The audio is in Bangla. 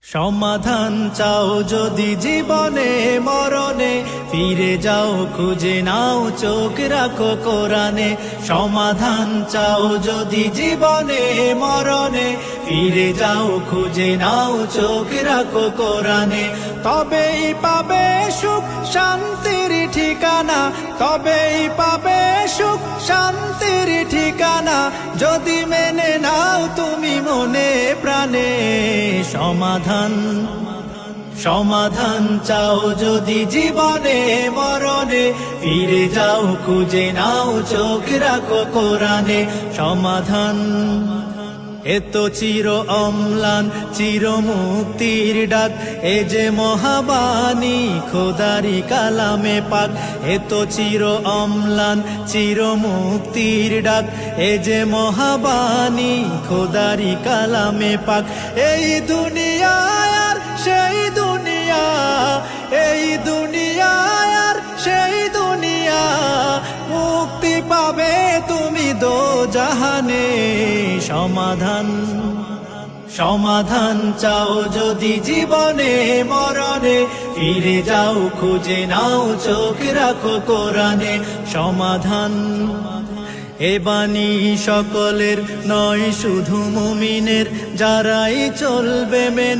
সমাধান চাও যদি জীবনে মরণে, ফিরে যাও খুঁজে নাও চোখ রাখো কোরআনে। সমাধান চাও যদি জীবনে মরণে, ফিরে যাও খুঁজে নাও চোখ রাখো কোরআনে। তবেই পাবে সুখ শান্তির ঠিকানা, তবেই পাবে সুখ শান্তির ঠিকানা, যদি মেনে নাও তুমি মনে প্রাণে। সমাধান চাও যদি জীবনে মরণে, ফিরে যাও খুঁজে নাও চোখ রাখো কোরআনে। সমাধান এত চির অম্লান চির মুক্তির ডাক, এ যে মহাবাণী খোদারি কালামে পাক। এত চির অম্লান চির মুক্তির ডাক, এ যে মহাবাণী খোদারি কালামে পাক। এই দুনিয়া আর সেই দুনিয়া, এই দুনিয়া আর সেই দুনিয়া, মুক্তি পাবে তুমি দোজাহানে। সমাধান চাও যদি জীবনে মরণে, ফিরে যাও খুঁজে নাও চোখ রাখো কোরআনে। সমাধান এ বাণী সকলের নয় শুধু মুমিনের, যারাই চলবে মেনে।